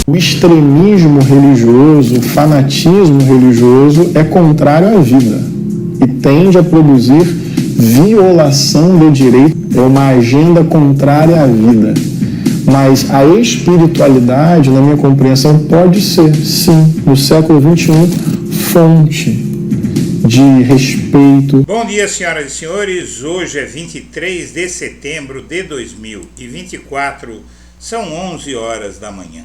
O extremismo religioso, o fanatismo religioso é contrário à vida e tende a produzir violação do direito, é uma agenda contrária à vida. Mas a espiritualidade, na minha compreensão, pode ser, sim, no século XXI, fonte de respeito. Bom dia, senhoras e senhores. Hoje é 23 de setembro de 2024, são 11 horas da manhã.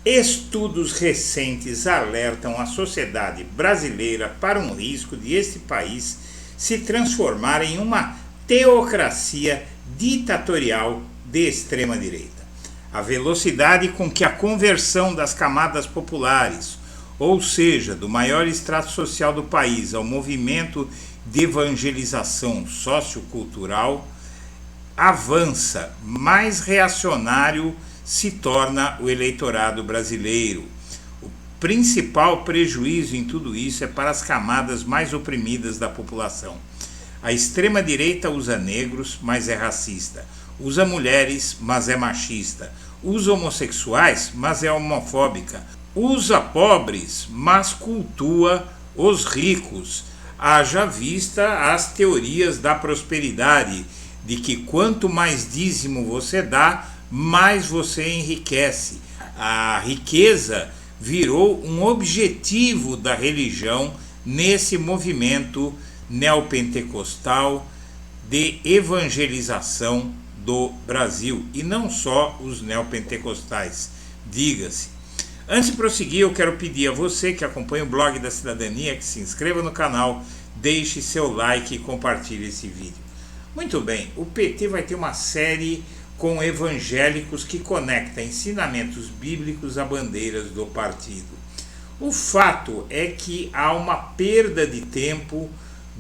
Estudos recentes alertam a sociedade brasileira para um risco de este país se transformar em uma teocracia ditatorial de extrema-direita. A velocidade com que a conversão das camadas populares, ou seja, do maior extrato social do país, ao movimento de evangelização sociocultural, avança, mais reacionário se torna o eleitorado brasileiro. O principal prejuízo em tudo isso é para as camadas mais oprimidas da população. A extrema-direita usa negros, mas é racista. Usa mulheres, mas é machista. Usa homossexuais, mas é homofóbica. Usa pobres, mas cultua os ricos. Haja vista as teorias da prosperidade, de que quanto mais dízimo você dá, mais você enriquece. A riqueza virou um objetivo da religião nesse movimento neopentecostal de evangelização do Brasil, e não só os neopentecostais, diga-se. Antes de prosseguir, eu quero pedir a você que acompanha o blog da Cidadania que se inscreva no canal, deixe seu like e compartilhe esse vídeo. Muito bem, o PT vai ter uma série com evangélicos que conecta ensinamentos bíblicos a bandeiras do partido. O fato é que há uma perda de tempo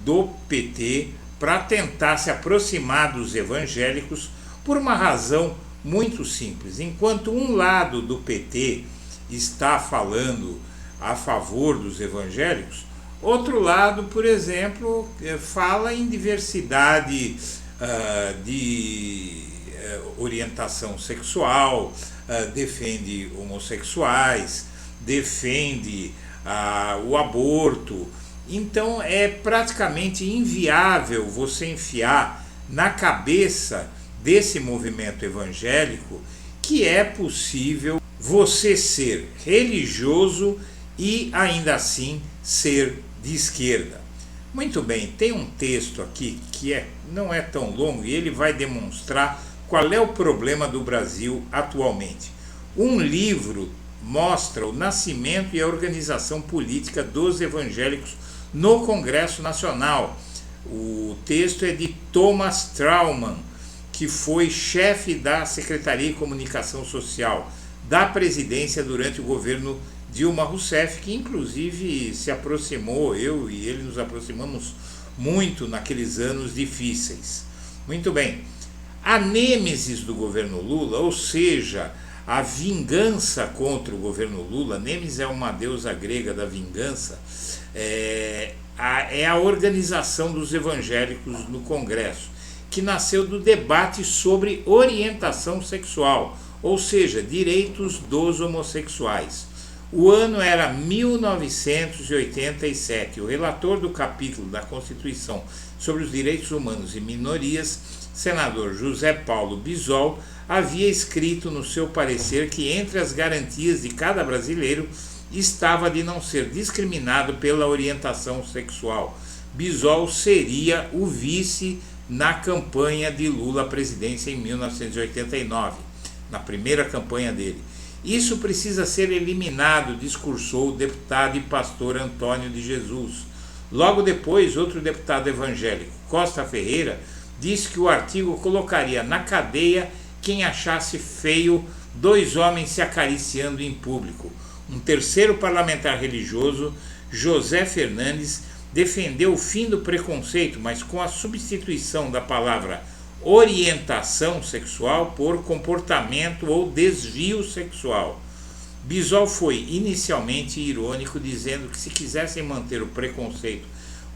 do PT para tentar se aproximar dos evangélicos por uma razão muito simples. Enquanto um lado do PT está falando a favor dos evangélicos, outro lado, por exemplo, fala em diversidade de orientação sexual, defende homossexuais, defende o aborto. Então é praticamente inviável você enfiar na cabeça desse movimento evangélico que é possível você ser religioso e ainda assim ser de esquerda. Muito bem, tem um texto aqui que não é tão longo e ele vai demonstrar qual é o problema do Brasil atualmente. Um livro mostra o nascimento e a organização política dos evangélicos no Congresso Nacional. O texto é de Thomas Traumann, que foi chefe da Secretaria de Comunicação Social da presidência durante o governo Dilma Rousseff, que inclusive se aproximou, eu e ele nos aproximamos muito naqueles anos difíceis. Muito bem, a nêmesis do governo Lula, ou seja, a vingança contra o governo Lula, Nêmesis é uma deusa grega da vingança, é a organização dos evangélicos no Congresso, que nasceu do debate sobre orientação sexual, ou seja, direitos dos homossexuais. O ano era 1987. O relator do capítulo da Constituição sobre os Direitos Humanos e Minorias, senador José Paulo Bisol, havia escrito no seu parecer que entre as garantias de cada brasileiro estava de não ser discriminado pela orientação sexual. Bisol seria o vice na campanha de Lula à presidência em 1989, na primeira campanha dele. Isso precisa ser eliminado, discursou o deputado e pastor Antônio de Jesus. Logo depois, outro deputado evangélico, Costa Ferreira, disse que o artigo colocaria na cadeia quem achasse feio dois homens se acariciando em público. Um terceiro parlamentar religioso, José Fernandes, defendeu o fim do preconceito, mas com a substituição da palavra orientação sexual por comportamento ou desvio sexual. Bisol foi inicialmente irônico, dizendo que se quisessem manter o preconceito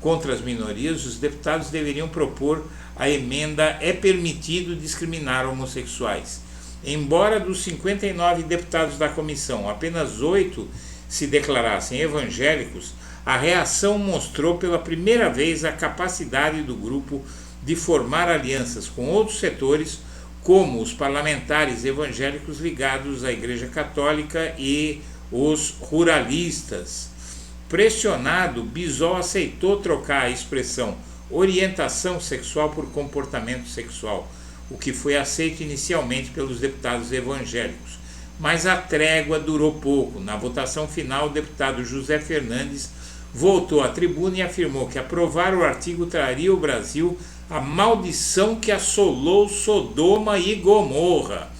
contra as minorias, os deputados deveriam propor a emenda "é permitido discriminar homossexuais". Embora dos 59 deputados da comissão, apenas 8 se declarassem evangélicos, a reação mostrou pela primeira vez a capacidade do grupo de formar alianças com outros setores, como os parlamentares evangélicos ligados à Igreja Católica e os ruralistas. Pressionado, Bisol aceitou trocar a expressão orientação sexual por comportamento sexual, o que foi aceito inicialmente pelos deputados evangélicos. Mas a trégua durou pouco. Na votação final, o deputado José Fernandes voltou à tribuna e afirmou que aprovar o artigo traria ao Brasil a maldição que assolou Sodoma e Gomorra.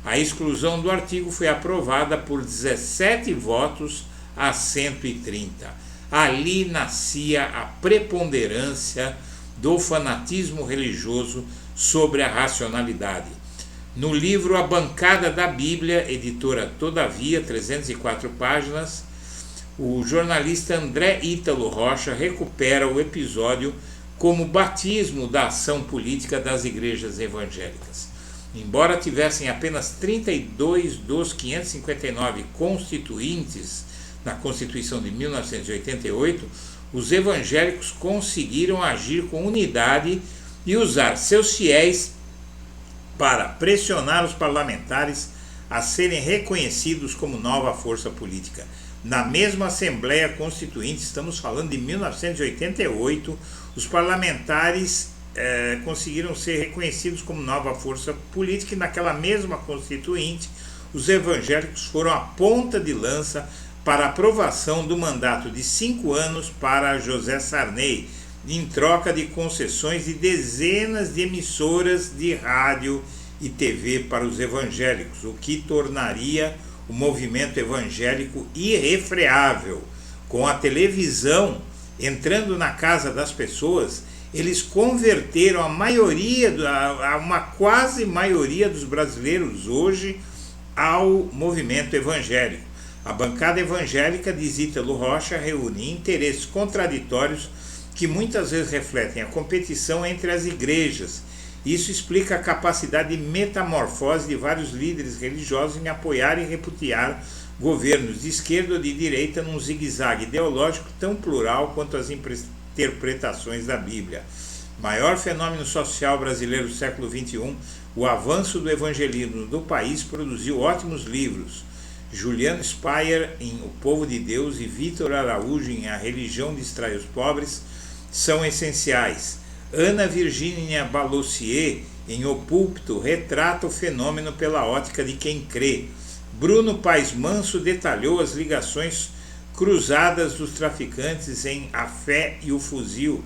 A exclusão do artigo foi aprovada por 17 votos a 130. Ali nascia a preponderância do fanatismo religioso sobre a racionalidade. No livro A Bancada da Bíblia, editora Todavia, 304 páginas, o jornalista André Ítalo Rocha recupera o episódio como batismo da ação política das igrejas evangélicas. Embora tivessem apenas 32 dos 559 constituintes na Constituição de 1988, os evangélicos conseguiram agir com unidade e usar seus fiéis para pressionar os parlamentares a serem reconhecidos como nova força política. Na mesma Assembleia Constituinte, estamos falando de 1988, os parlamentares conseguiram ser reconhecidos como nova força política e naquela mesma Constituinte, os evangélicos foram a ponta de lança para a aprovação do mandato de 5 anos para José Sarney, em troca de concessões de dezenas de emissoras de rádio e TV para os evangélicos, o que tornaria o movimento evangélico irrefreável. Com a televisão entrando na casa das pessoas, eles converteram uma quase maioria dos brasileiros hoje ao movimento evangélico. A bancada evangélica, diz Ítalo Rocha, reúne interesses contraditórios que muitas vezes refletem a competição entre as igrejas. Isso explica a capacidade de metamorfose de vários líderes religiosos em apoiar e repudiar governos de esquerda ou de direita num zigue-zague ideológico tão plural quanto as interpretações da Bíblia. Maior fenômeno social brasileiro do século XXI, o avanço do evangelismo do país produziu ótimos livros. Juliano Speyer em O Povo de Deus e Vítor Araújo em A Religião Distrai os Pobres são essenciais. Ana Virginia Balossier em O Púlpito retrata o fenômeno pela ótica de quem crê. Bruno Paes Manso detalhou as ligações cruzadas dos traficantes em A Fé e o Fuzil.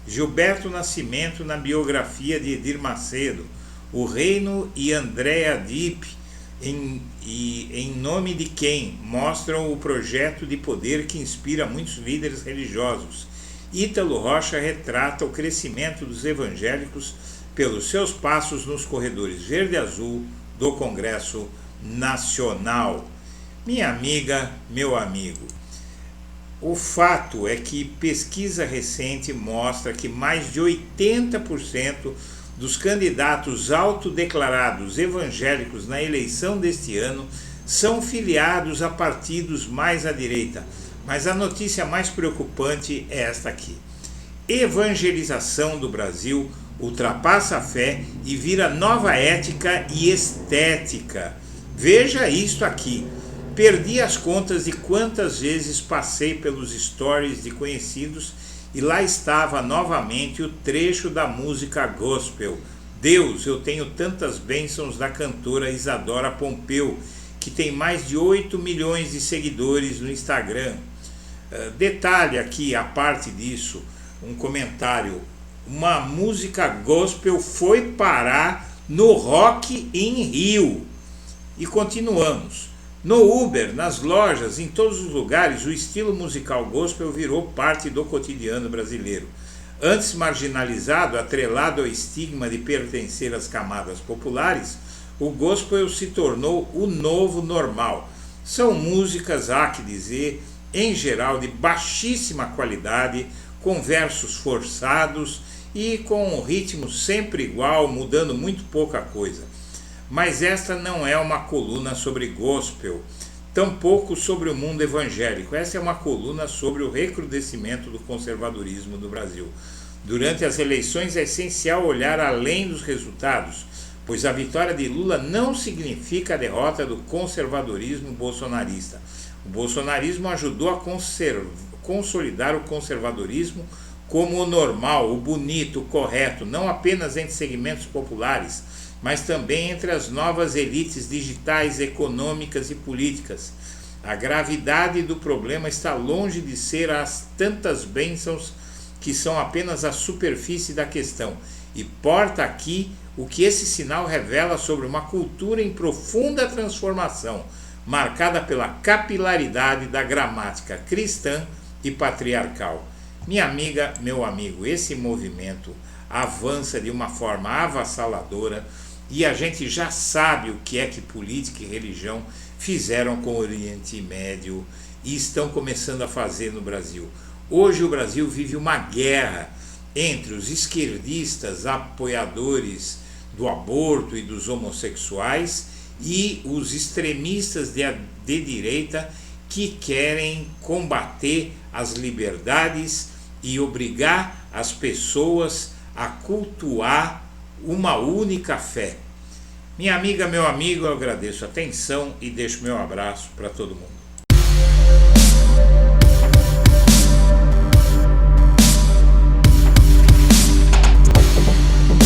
Gilberto Nascimento na biografia de Edir Macedo. O Reino e Andréa Dipp em Nome de Quem mostram o projeto de poder que inspira muitos líderes religiosos. Ítalo Rocha retrata o crescimento dos evangélicos pelos seus passos nos corredores verde e azul do Congresso Nacional. Minha amiga, meu amigo, o fato é que pesquisa recente mostra que mais de 80% dos candidatos autodeclarados evangélicos na eleição deste ano são filiados a partidos mais à direita. Mas a notícia mais preocupante é esta aqui. Evangelização do Brasil ultrapassa a fé e vira nova ética e estética. Veja isto aqui. Perdi as contas de quantas vezes passei pelos stories de conhecidos e lá estava novamente o trecho da música gospel. Deus, eu tenho tantas bênçãos, da cantora Isadora Pompeu, que tem mais de 8 milhões de seguidores no Instagram. Detalhe aqui, a parte disso, um comentário. Uma música gospel foi parar no Rock in Rio. E continuamos. No Uber, nas lojas, em todos os lugares, o estilo musical gospel virou parte do cotidiano brasileiro. Antes marginalizado, atrelado ao estigma de pertencer às camadas populares, o gospel se tornou o novo normal. São músicas, há que dizer, em geral de baixíssima qualidade, com versos forçados e com um ritmo sempre igual, mudando muito pouca coisa. Mas esta não é uma coluna sobre gospel, tampouco sobre o mundo evangélico. Essa é uma coluna sobre o recrudescimento do conservadorismo no Brasil. Durante as eleições é essencial olhar além dos resultados, pois a vitória de Lula não significa a derrota do conservadorismo bolsonarista. O bolsonarismo ajudou a consolidar o conservadorismo como o normal, o bonito, o correto, não apenas entre segmentos populares, mas também entre as novas elites digitais, econômicas e políticas. A gravidade do problema está longe de ser as tantas bênçãos que são apenas a superfície da questão. E porta aqui o que esse sinal revela sobre uma cultura em profunda transformação, marcada pela capilaridade da gramática cristã e patriarcal. Minha amiga, meu amigo, esse movimento avança de uma forma avassaladora e a gente já sabe o que é que política e religião fizeram com o Oriente Médio e estão começando a fazer no Brasil. Hoje o Brasil vive uma guerra entre os esquerdistas apoiadores do aborto e dos homossexuais e os extremistas de direita que querem combater as liberdades e obrigar as pessoas a cultuar uma única fé. Minha amiga, meu amigo, eu agradeço a atenção e deixo meu abraço para todo mundo.